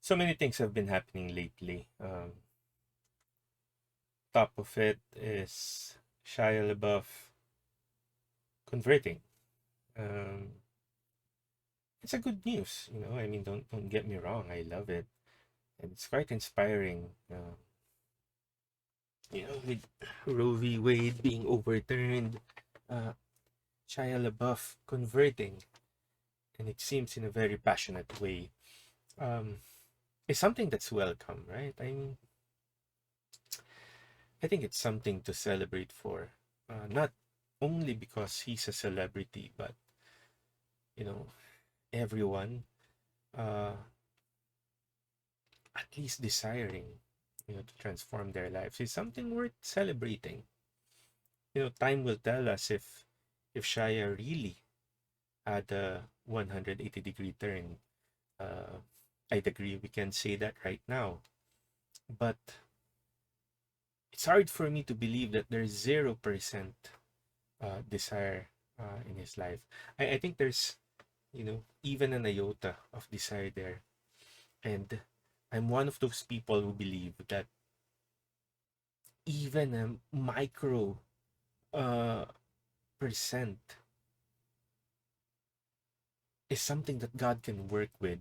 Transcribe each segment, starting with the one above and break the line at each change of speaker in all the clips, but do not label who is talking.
So many things have been happening lately. Top of it is Shia LaBeouf converting. Um, it's a good news, you know. I mean, don't get me wrong. I love it, and it's quite inspiring. With Roe v. Wade being overturned, uh, Shia LaBeouf converting, and it seems in a very passionate way. Um, is something that's welcome, right? I think it's something to celebrate for, not only because he's a celebrity, but you know, everyone, uh, at least desiring, to transform their lives is something worth celebrating. Time will tell us if Shia really had a 180-degree turn. Uh, I'd agree we can say that right now, but it's hard for me to believe that there's 0% desire in his life. I think there's, even an iota of desire there. And I'm one of those people who believe that even a micro uh, percent is something that God can work with,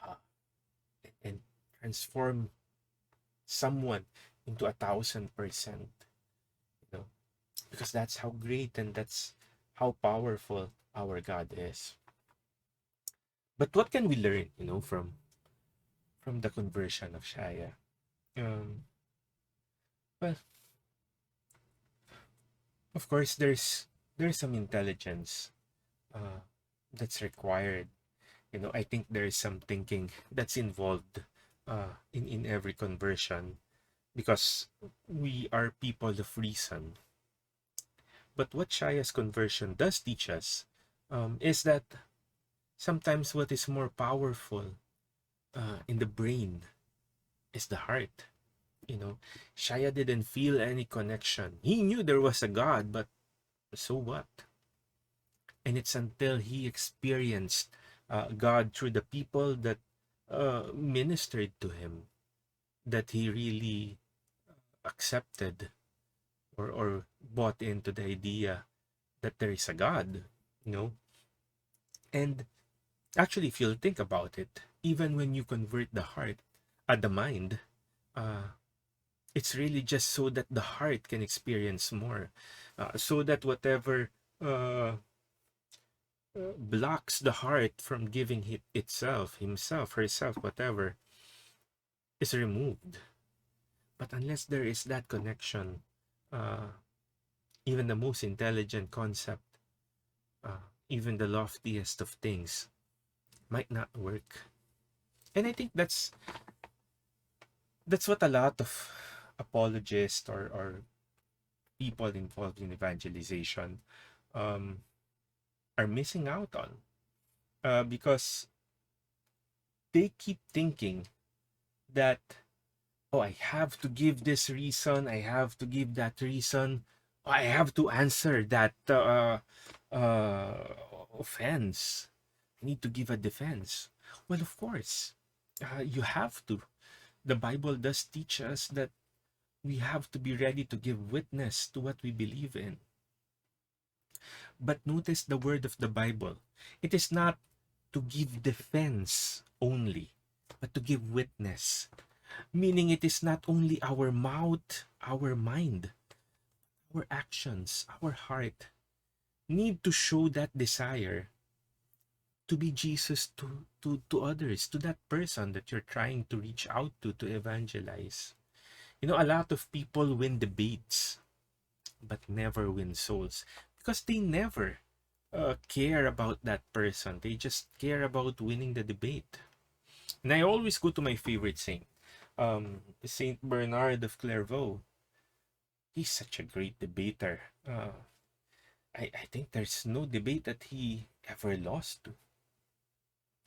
uh, and transform someone into 1,000%, you know, because that's how great and that's how powerful our God is. But what can we learn, from the conversion of Shia? Um, well, of course, there's some intelligence uh, that's required. I think there is some thinking that's involved in every conversion, because we are people of reason. But what Shaya's conversion does teach us is that sometimes what is more powerful in the brain is the heart. Shaya didn't feel any connection. He knew there was a God, but so what? And it's until he experienced God through the people that ministered to him that he really accepted or bought into the idea that there is a God, you know. And actually, if you'll think about it, even when you convert the heart the mind, uh, it's really just so that the heart can experience more, so that whatever uh, blocks the heart from giving itself, himself, herself, whatever, is removed. But unless there is that connection, uh, even the most intelligent concept, even the loftiest of things, might not work. And I think that's what a lot of apologists or people involved in evangelization um, are missing out on, because they keep thinking that, oh, I have to give this reason, I have to give that reason, I have to answer that uh, offense. I need to give a defense. Well, of course, you have to. The Bible does teach us that we have to be ready to give witness to what we believe in. But notice the word of the Bible. It is not to give defense only, but to give witness. Meaning it is not only our mouth, our mind, our actions, our heart need to show that desire to be Jesus to others, to that person that you're trying to reach out to evangelize. A lot of people win debates, but never win souls because they never care about that person. They just care about winning the debate. And I always go to my favorite saint, Saint Bernard of Clairvaux. He's such a great debater. I think there's no debate that he ever lost to.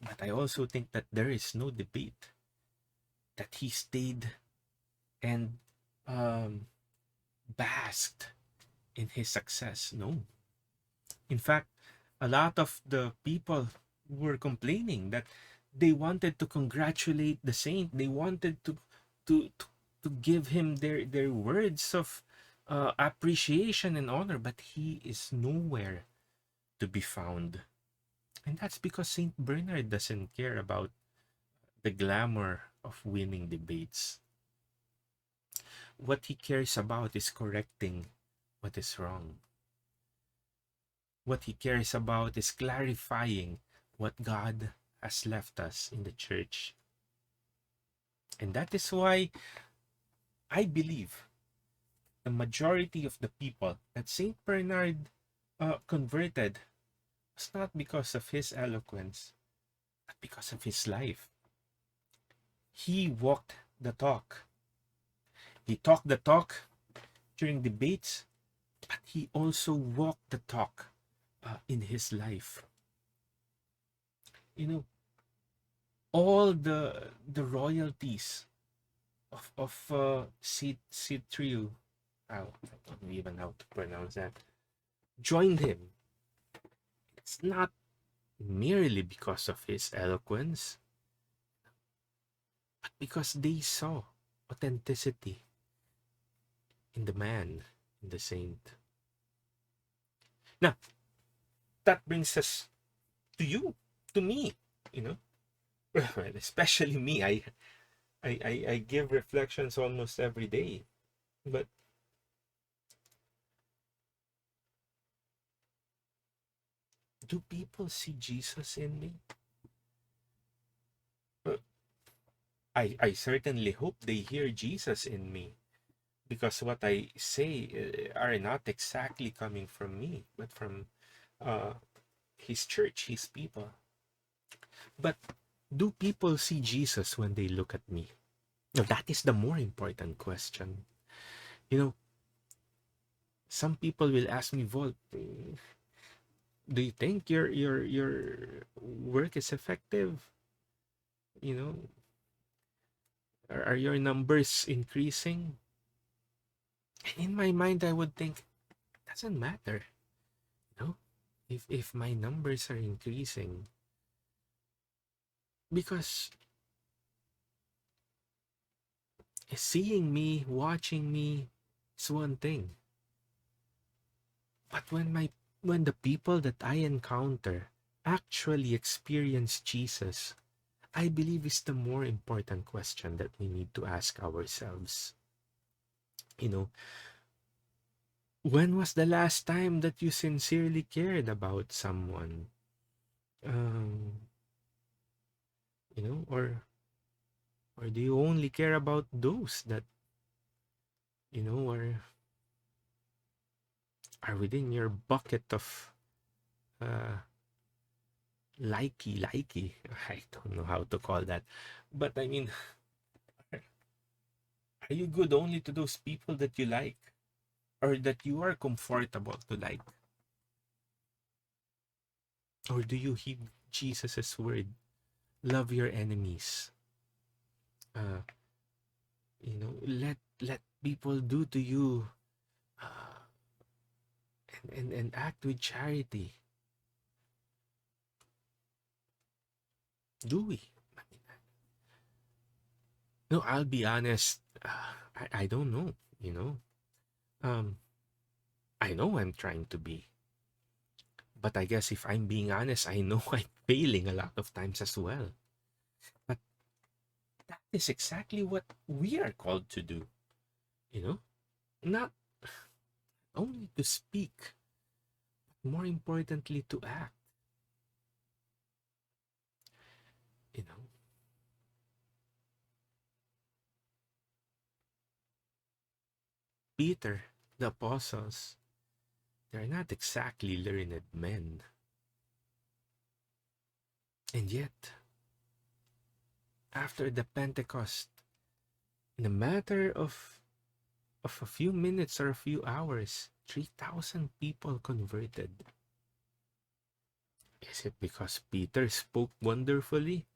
But I also think that there is no debate that he stayed and um, basked in his success. No. In fact, a lot of the people were complaining that They wanted to congratulate the saint. They wanted to to, to give him their words of appreciation and honor, but he is nowhere to be found. And that's because Saint Bernard doesn't care about the glamour of winning debates. What he cares about is correcting what is wrong. What he cares about is clarifying what God has left us in the church. And that is why I believe the majority of the people that Saint Bernard converted was not because of his eloquence, but because of his life. He walked the talk. He talked the talk during debates, but he also walked the talk in his life. You know, all the royalties of Citriu, I don't know even how to pronounce that, joined him. It's not merely because of his eloquence, but because they saw authenticity in the man, in the saint. Now, that brings us to you, to me, you know, well, especially me. I give reflections almost every day, but do people see Jesus in me? Uh, I certainly hope they hear Jesus in me, because what I say are not exactly coming from me, but from uh, his church, his people. But do people see Jesus when they look at me? Now, that is the more important question. You know, some people will ask me, Volt, do you think your work is effective? You know, are your numbers increasing? And in my mind, I would think, doesn't matter. You know, if my numbers are increasing, because seeing me, watching me is one thing. But when the people that I encounter actually experience Jesus, I believe is the more important question that we need to ask ourselves. You know, when was the last time that you sincerely cared about someone? Um, or do you only care about those that are within your bucket of uh likey? I don't know how to call that, but I mean, are you good only to those people that you like, or that you are comfortable to like? Or do you heed Jesus's word, love your enemies? uh let people do to you, uh, and act with charity. Do we? No, I'll be honest. I don't know. You know, um, I know I'm trying to be, but I guess if I'm being honest, I know I'm failing a lot of times as well. But that is exactly what we are called to do. You know, not only to speak, but more importantly, to act. You know, Peter, the apostles, they're not exactly learned men, and yet, after the Pentecost, in a matter of a few minutes or a few hours, 3,000 people converted. Is it because Peter spoke wonderfully?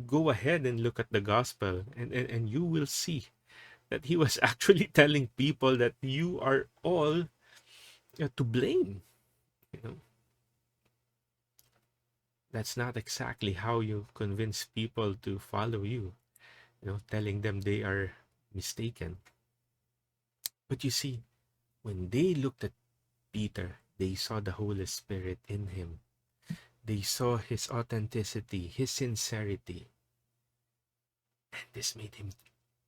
Go ahead and look at the gospel, and you will see that he was actually telling people that you are all to blame. You know, That's not exactly how you convince people to follow you, telling them they are mistaken. But you see, when they looked at Peter, they saw the Holy Spirit in him. They saw his authenticity, his sincerity, and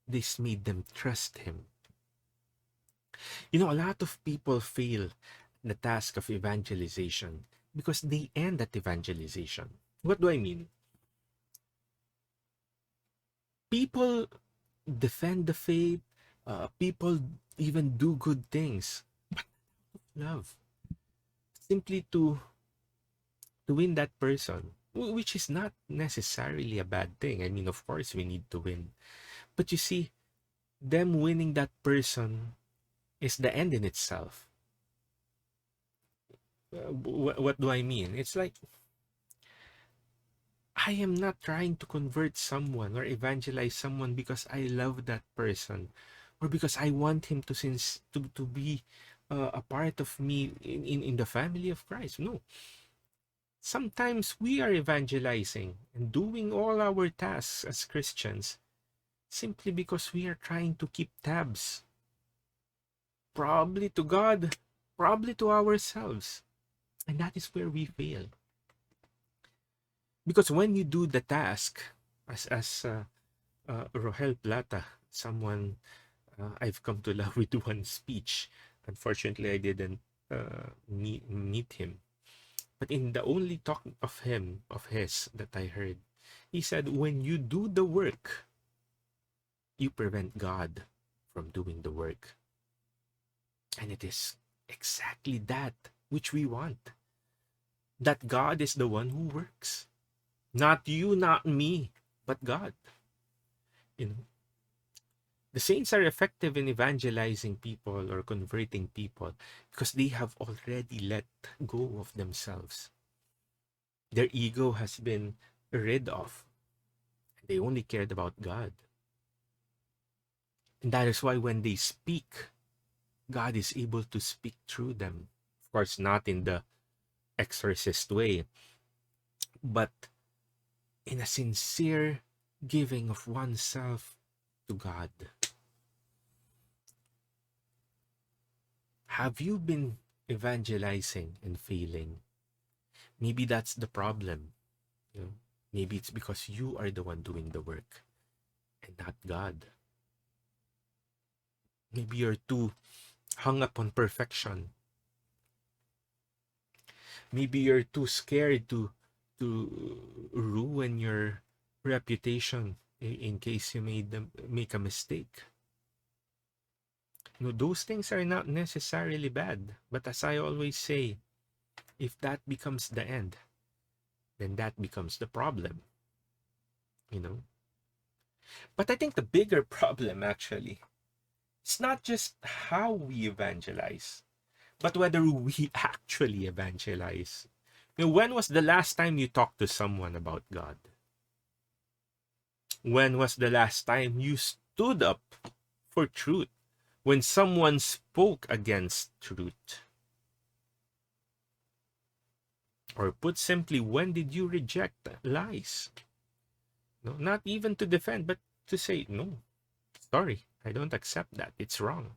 this made them trust him. A lot of people fail the task of evangelization because they end at evangelization. What do I mean? People defend the faith, people even do good things, love, simply to win that person, which is not necessarily a bad thing. I mean, of course, we need to win. But you see, them winning that person is the end in itself. What do I mean? It's like, I am not trying to convert someone or evangelize someone because I love that person or because I want him to be a part of me in the family of Christ. No. Sometimes we are evangelizing and doing all our tasks as Christians simply because we are trying to keep tabs, probably to God, probably to ourselves. And that is where we fail. Because when you do the task, as Rohel Plata, someone I've come to love with one speech. Unfortunately, I didn't meet him. But in the only talk of his that I heard, he said, when you do the work, you prevent God from doing the work. And it is exactly that which we want. That God is the one who works. Not you, not me, but God. You know, the saints are effective in evangelizing people or converting people because they have already let go of themselves. Their ego has been rid of. They only cared about God. And that is why when they speak, God is able to speak through them. Of course, not in the exorcist way, but in a sincere giving of oneself to God. Have you been evangelizing and failing? Maybe that's the problem. You know? Maybe it's because you are the one doing the work and not God. Maybe you're too hung up on perfection. Maybe you're too scared to ruin your reputation in case you make a mistake. Those things are not necessarily bad, but as I always say, if that becomes the end, then that becomes the problem. you know but I think the bigger problem actually, it's not just how we evangelize, but whether we actually evangelize. When was the last time you talked to someone about God? When was the last time you stood up for truth when someone spoke against truth? Or put simply, when did you reject lies? No, not even to defend, but to say, no, sorry, I don't accept that. It's wrong.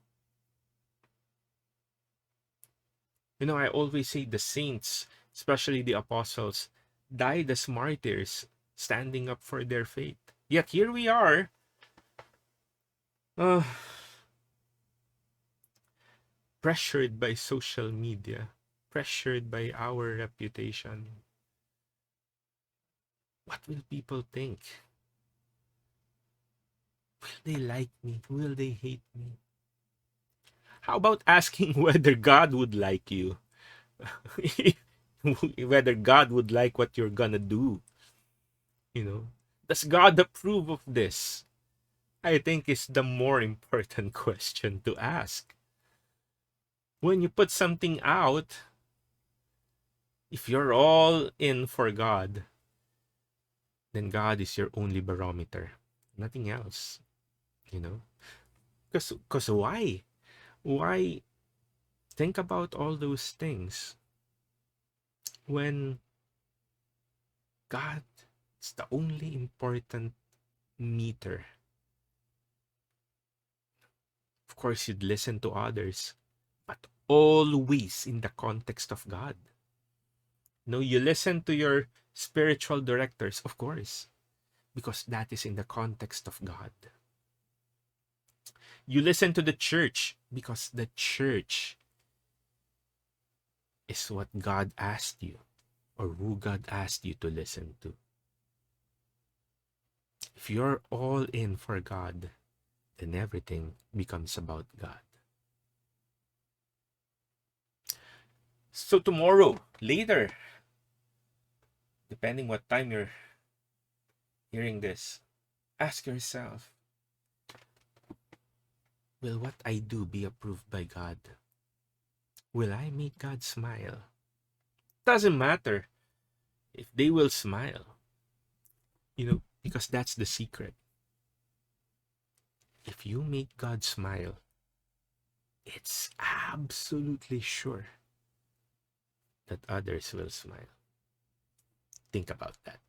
I always say the saints, especially the apostles, died as martyrs, standing up for their faith. Yet here we are, uh, pressured by social media, pressured by our reputation. What will people think? Will they like me? Will they hate me? How about asking whether God would like you? Whether God would like what you're gonna do? Does God approve of this? I think is the more important question to ask. When you put something out, if you're all in for God, then God is your only barometer. Nothing else. You know? Because why? Why think about all those things when God is the only important meter. Of course, you'd listen to others, but always in the context of God. No, you listen to your spiritual directors, of course, because that is in the context of God. You listen to the church because the church is what God asked you, or who God asked you to listen to. If you're all in for God, then everything becomes about God. So tomorrow, later, depending what time you're hearing this, ask yourself, will what I do be approved by God? Will I make God smile? Doesn't matter if they will smile, because that's the secret. If you make God smile, it's absolutely sure that others will smile. Think about that.